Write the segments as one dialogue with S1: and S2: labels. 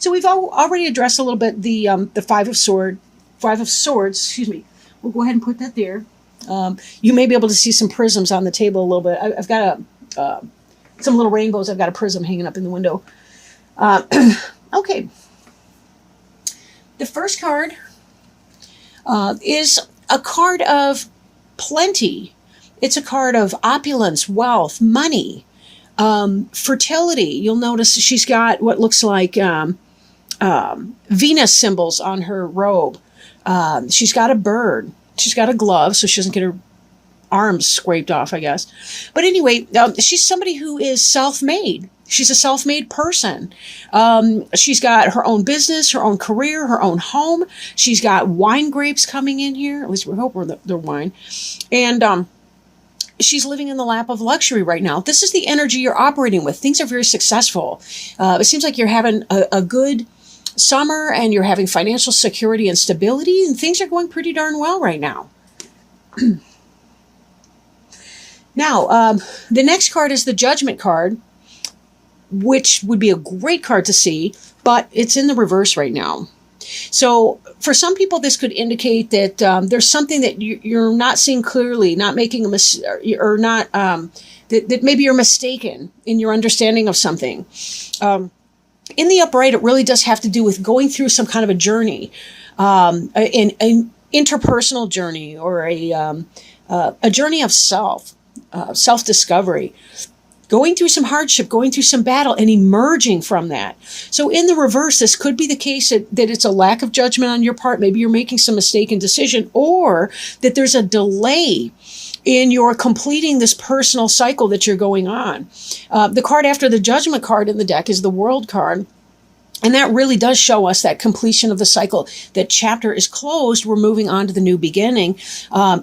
S1: So we've already addressed a little bit the Five of Swords. Excuse me. We'll go ahead and put that there. You may be able to see some prisms on the table a little bit. I've got some little rainbows. I've got a prism hanging up in the window. Okay. The first card is a card of plenty. It's a card of opulence, wealth, money, fertility. You'll notice she's got what looks like Venus symbols on her robe. She's got a bird. She's got a glove, so she doesn't get her arms scraped off, I guess. But anyway, she's somebody who is self-made. She's a self-made person. She's got her own business, her own career, her own home. She's got wine grapes coming in here. At least we hope they're wine. And she's living in the lap of luxury right now. This is the energy you're operating with. Things are very successful. It seems like you're having a good summer and you're having financial security and stability, and things are going pretty darn well right now. Now, the next card is the Judgment card, which would be a great card to see, but it's in the reverse right now. So for some people, this could indicate that there's something that you're not seeing clearly, not making a mistake, or not, that maybe you're mistaken in your understanding of something. In the upright, it really does have to do with going through some kind of a journey, an interpersonal journey, or a journey of self-discovery, going through some hardship, going through some battle, and emerging from that. So in the reverse, this could be the case that it's a lack of judgment on your part. Maybe you're making some mistaken decision, or that there's a delay in your completing this personal cycle that you're going on. The card after the Judgment card in the deck is the World card. And that really does show us that completion of the cycle. That chapter is closed. We're moving on to the new beginning.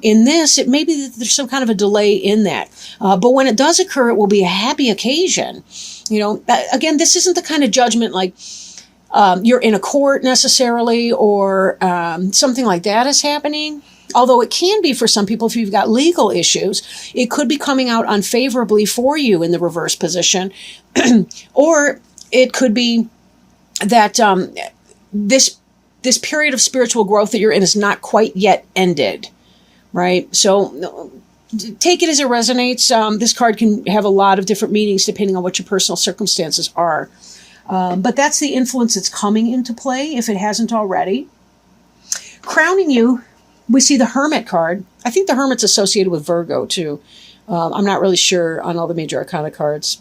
S1: In this, it may be that there's some kind of a delay in that. But when it does occur, it will be a happy occasion. You know, again, this isn't the kind of judgment like you're in a court necessarily, or something like that is happening. Although it can be for some people if you've got legal issues, it could be coming out unfavorably for you in the reverse position. Or it could be that this period of spiritual growth that you're in is not quite yet ended, right? So take it as it resonates. This card can have a lot of different meanings depending on what your personal circumstances are. But that's the influence that's coming into play if it hasn't already. Crowning you, we see the Hermit card. I think the Hermit's associated with Virgo too. I'm not really sure on all the major arcana cards.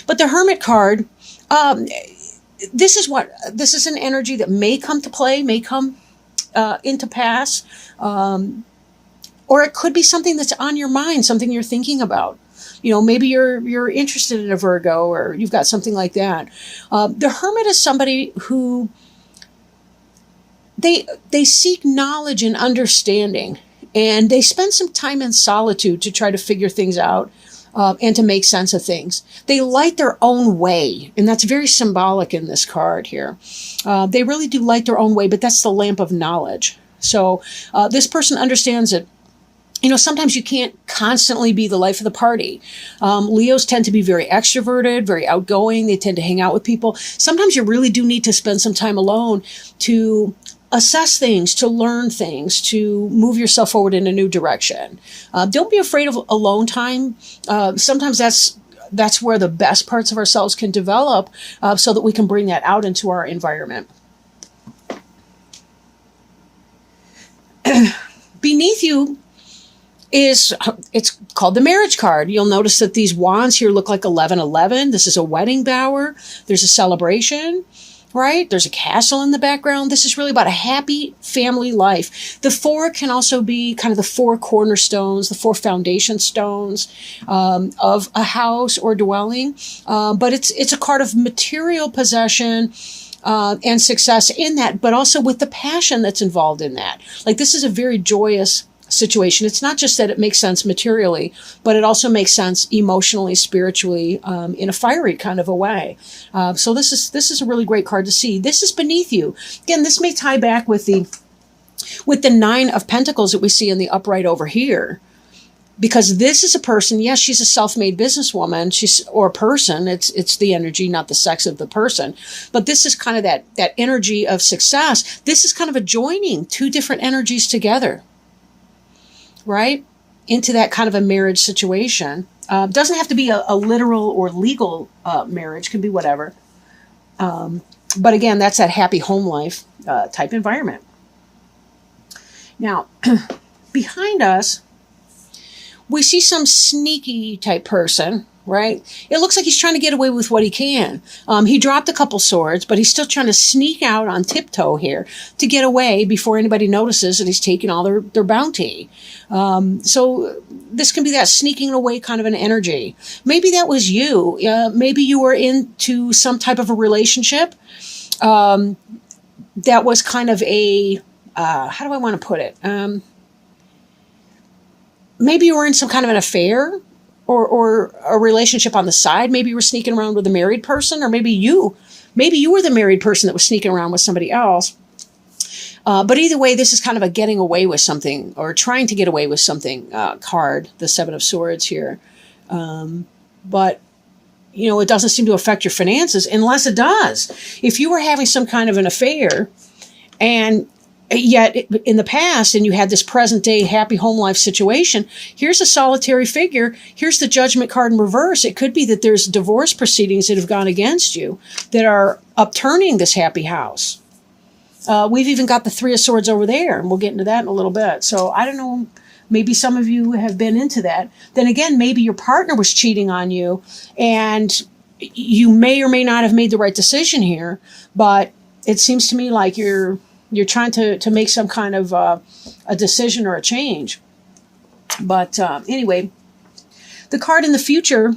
S1: But the Hermit card, this is an energy that may come to play, may come into pass, or it could be something that's on your mind, something you're thinking about. You know, maybe you're interested in a Virgo, or you've got something like that. The Hermit is somebody who they seek knowledge and understanding, and they spend some time in solitude to try to figure things out. And to make sense of things. They light their own way, and that's very symbolic in this card here. They really do light their own way, but that's the lamp of knowledge. So this person understands that, you know, sometimes you can't constantly be the life of the party. Leos tend to be very extroverted, very outgoing. They tend to hang out with people. Sometimes you really do need to spend some time alone to assess things, to learn things, to move yourself forward in a new direction. Don't be afraid of alone time. Sometimes that's where the best parts of ourselves can develop, so that we can bring that out into our environment. Beneath you it's called the Marriage card. You'll notice that these wands here look like 1111. This is a wedding bower. There's a celebration. Right? There's a castle in the background. This is really about a happy family life. The four can also be kind of the four cornerstones, the four foundation stones of a house or dwelling. But it's a card of material possession and success in that, but also with the passion that's involved in that. Like, this is a very joyous situation. It's not just that it makes sense materially, but it also makes sense emotionally, spiritually, in a fiery kind of a way. So this is a really great card to see. This is beneath you. Again, this may tie back with the Nine of Pentacles that we see in the upright over here. Because this is a person, yes, she's a self-made businesswoman, or person. It's the energy, not the sex of the person. But this is kind of that energy of success. This is kind of a joining two different energies together, right? Into that kind of a marriage situation. Doesn't have to be a literal or legal marriage. Can be whatever. But again, that's that happy home life type environment. Now, behind us, we see some sneaky type person, right? It looks like he's trying to get away with what he can. He dropped a couple swords, but he's still trying to sneak out on tiptoe here to get away before anybody notices that he's taking all their bounty. So this can be that sneaking away kind of an energy. Maybe that was you. Maybe you were into some type of a relationship that was kind of a, how do I want to put it? Maybe you were in some kind of an affair or a relationship on the side. Maybe you were sneaking around with a married person, or maybe you were the married person that was sneaking around with somebody else. But either way, this is kind of a getting away with something, or trying to get away with something card, the Seven of Swords here. But, it doesn't seem to affect your finances unless it does. If you were having some kind of an affair, and yet in the past, and you had this present day happy home life situation, here's a solitary figure. Here's the Judgment card in reverse. It could be that there's divorce proceedings that have gone against you that are upturning this happy house. We've even got the Three of Swords over there, and we'll get into that in a little bit. So I don't know, maybe some of you have been into that. Then again, maybe your partner was cheating on you, and you may or may not have made the right decision here, but it seems to me like you're trying to make some kind of a decision or a change. But anyway, the card in the future,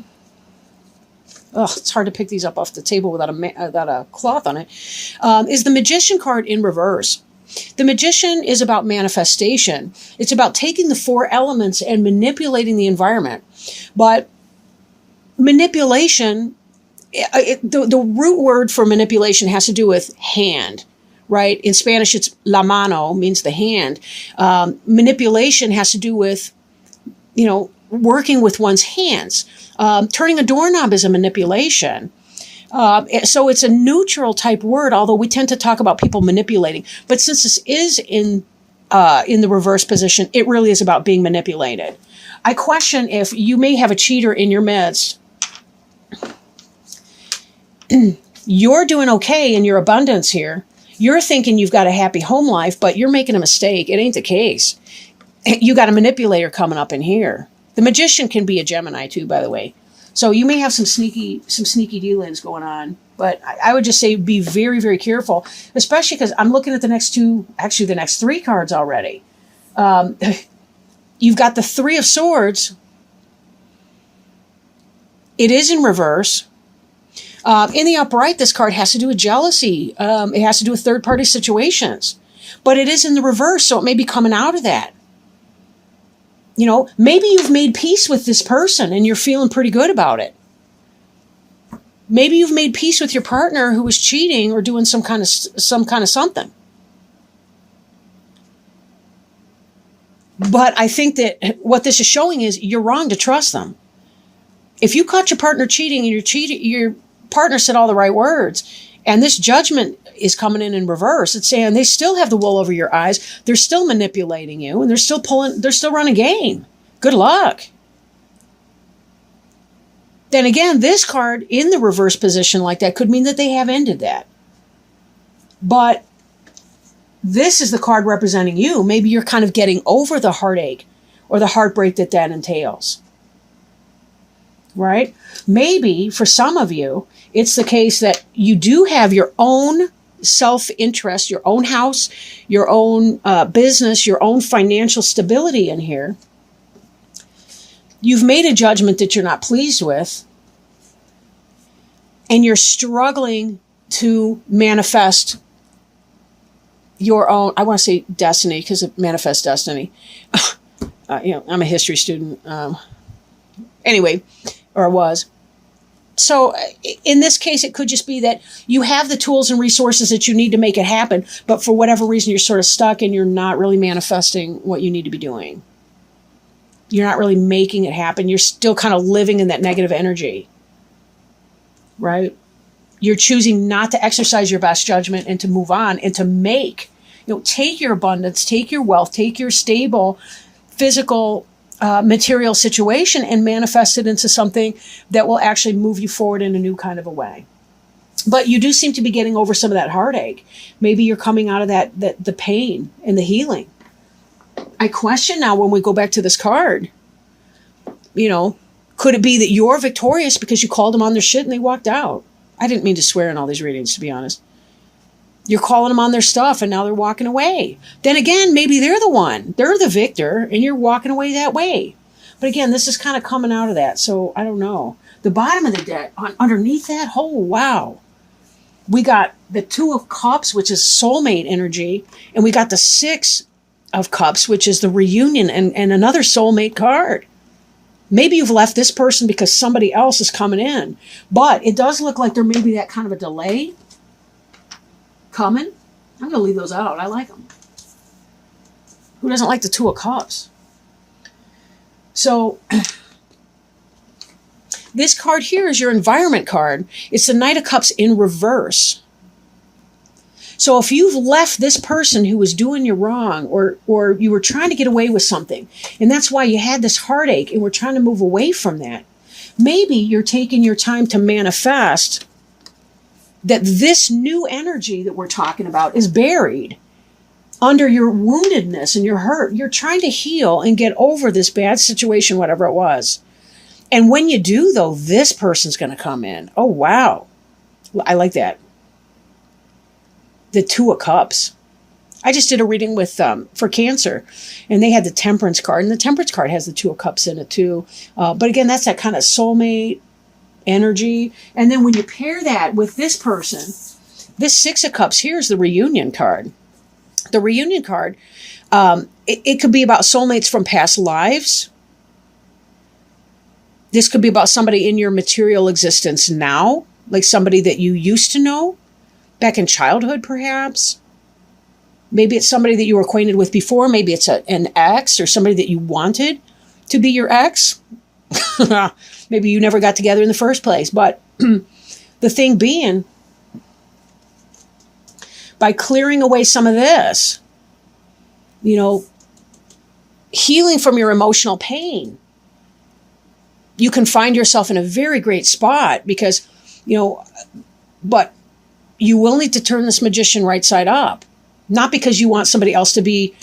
S1: it's hard to pick these up off the table without a cloth on it, is the Magician card in reverse. The Magician is about manifestation. It's about taking the four elements and manipulating the environment. But manipulation, the root word for manipulation has to do with hand. Right? In Spanish, it's la mano, means the hand. Manipulation has to do with, working with one's hands. Turning a doorknob is a manipulation. So it's a neutral type word, although we tend to talk about people manipulating. But since this is in the reverse position, it really is about being manipulated. I question if you may have a cheater in your midst. You're doing okay in your abundance here. You're thinking you've got a happy home life, but you're making a mistake. It ain't the case. You got a manipulator coming up in here. The Magician can be a Gemini too, by the way. So you may have some sneaky dealings going on, but I would just say be very, very careful, especially because I'm looking at the next three cards already. You've got the Three of Swords. It is in reverse. In the upright, this card has to do with jealousy. It has to do with third-party situations. But it is in the reverse, so it may be coming out of that. Maybe you've made peace with this person and you're feeling pretty good about it. Maybe you've made peace with your partner who was cheating or doing some kind of something. But I think that what this is showing is you're wrong to trust them. If you caught your partner cheating and your partner said all the right words, and this Judgment is coming in reverse, it's saying they still have the wool over your eyes, they're still manipulating you, and they're still running game. Good luck. Then again, this card in the reverse position like that could mean that they have ended that. But this is the card representing you. Maybe you're kind of getting over the heartache or the heartbreak that entails. Right? Maybe for some of you, it's the case that you do have your own self-interest, your own house, your own business, your own financial stability in here. You've made a judgment that you're not pleased with, and you're struggling to manifest your own, I want to say destiny, because it manifests destiny. I'm a history student. Anyway, or was. So in this case, it could just be that you have the tools and resources that you need to make it happen, but for whatever reason, you're sort of stuck and you're not really manifesting what you need to be doing. You're not really making it happen. You're still kind of living in that negative energy, right? You're choosing not to exercise your best judgment and to move on and to make, take your abundance, take your wealth, take your stable physical material situation and manifest it into something that will actually move you forward in a new kind of a way. But you do seem to be getting over some of that heartache. Maybe you're coming out of the pain and the healing. I question now when we go back to this card, could it be that you're victorious because you called them on their shit and they walked out? I didn't mean to swear in all these readings, to be honest. You're calling them on their stuff and now they're walking away. Then again, maybe they're the one. They're the victor and you're walking away that way. But again, this is kind of coming out of that. So I don't know. The bottom of the deck, underneath that, oh, wow. We got the 2 of Cups, which is soulmate energy. And we got the 6 of Cups, which is the reunion and another soulmate card. Maybe you've left this person because somebody else is coming in. But it does look like there may be that kind of a delay coming. I'm going to leave those out. I like them. Who doesn't like the 2 of Cups? So this card here is your environment card. It's the Knight of Cups in reverse. So if you've left this person who was doing you wrong or you were trying to get away with something, and that's why you had this heartache and we're trying to move away from that, maybe you're taking your time to manifest that this new energy that we're talking about is buried under your woundedness and your hurt. You're trying to heal and get over this bad situation, whatever it was. And when you do, though, this person's going to come in. Oh, wow. I like that. The 2 of Cups. I just did a reading with for Cancer, and they had the Temperance card, and the Temperance card has the 2 of Cups in it too. But again, that's that kind of soulmate energy. And then when you pair that with this person, this 6 of Cups here is the reunion card. The reunion card, it could be about soulmates from past lives. This could be about somebody in your material existence now, like somebody that you used to know back in childhood, perhaps. Maybe it's somebody that you were acquainted with before. Maybe it's an ex or somebody that you wanted to be your ex. Maybe you never got together in the first place. But the thing being, by clearing away some of this, healing from your emotional pain, you can find yourself in a very great spot because, but you will need to turn this magician right side up, not because you want somebody else to be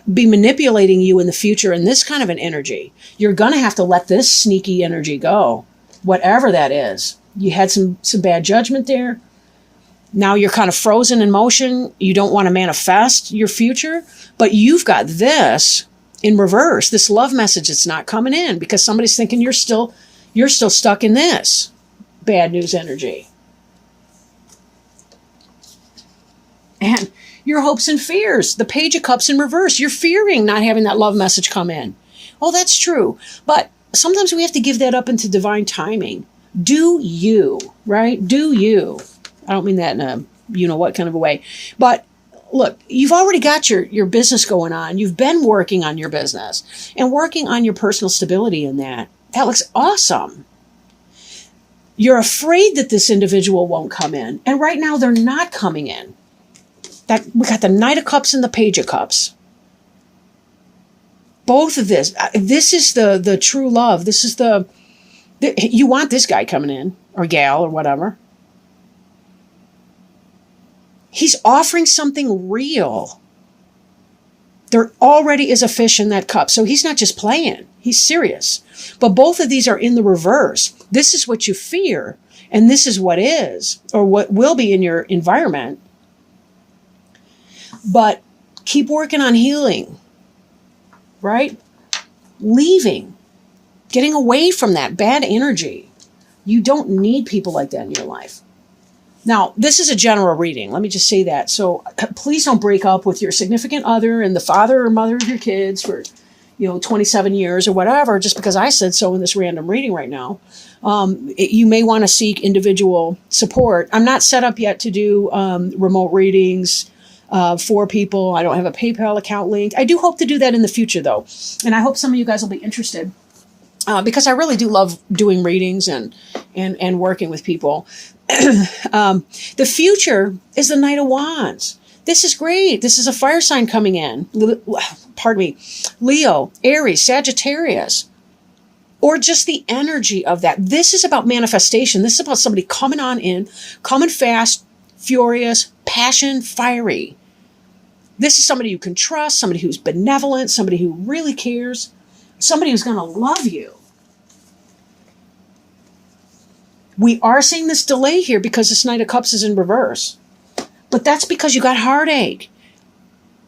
S1: manipulating you in the future in this kind of an energy. You're going to have to let this sneaky energy go, whatever that is. You had some bad judgment there. Now you're kind of frozen in motion. You don't want to manifest your future, but you've got this in reverse, this love message that's not coming in because somebody's thinking you're still stuck in this bad news energy. And your hopes and fears, the Page of Cups in reverse, you're fearing not having that love message come in. Oh, that's true. But sometimes we have to give that up into divine timing. Do you, right? Do you. I don't mean that in a you-know-what kind of a way. But look, you've already got your business going on. You've been working on your business and working on your personal stability in that. That looks awesome. You're afraid that this individual won't come in. And right now they're not coming in. We got the Knight of Cups and the Page of Cups. Both of this is the true love. This is you want this guy coming in or gal or whatever. He's offering something real. There already is a fish in that cup. So he's not just playing. He's serious. But both of these are in the reverse. This is what you fear. And this is what is, or what will be in your environment. But keep working on healing, right? Leaving, getting away from that bad energy. You don't need people like that in your life. Now, this is a general reading. Let me just say that. So please don't break up with your significant other and the father or mother of your kids for, 27 years or whatever, just because I said so in this random reading right now. You may want to seek individual support. I'm not set up yet to do remote readings. for people. I don't have a PayPal account linked. I do hope to do that in the future, though. And I hope some of you guys will be interested. Because I really do love doing readings and working with people. The future is the Knight of Wands. This is great. This is a fire sign coming in. Pardon me. Leo, Aries, Sagittarius, or just the energy of that. This is about manifestation. This is about somebody coming on in, coming fast, furious, passion, fiery. This is somebody you can trust, somebody who's benevolent, somebody who really cares, somebody who's going to love you. We are seeing this delay here because this Knight of Cups is in reverse. But that's because you got heartache.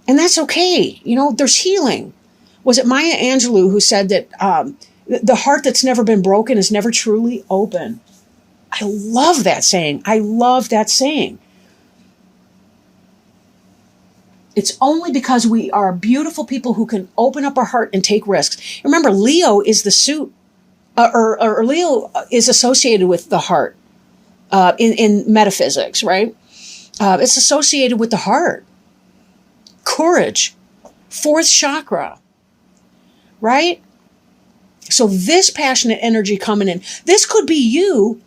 S1: And that's okay. You know, there's healing. Was it Maya Angelou who said that the heart that's never been broken is never truly open? I love that saying. I love that saying. It's only because we are beautiful people who can open up our heart and take risks. Remember, Leo is the suit. Or Leo is associated with the heart in metaphysics, right? It's associated with the heart, courage, fourth chakra, right? So this passionate energy coming in, this could be you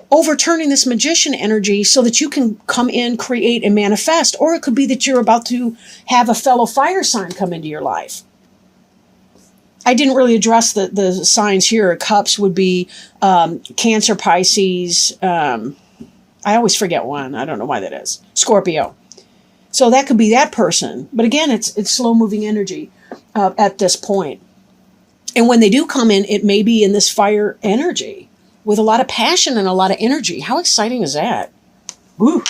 S1: overturning this magician energy so that you can come in, create, and manifest. Or it could be that you're about to have a fellow fire sign come into your life. I didn't really address the signs here. Cups would be Cancer, Pisces. I always forget one. I don't know why that is. Scorpio. So that could be that person. But again, it's slow-moving energy at this point. And when they do come in, it may be in this fire energy with a lot of passion and a lot of energy. How exciting is that? Woo!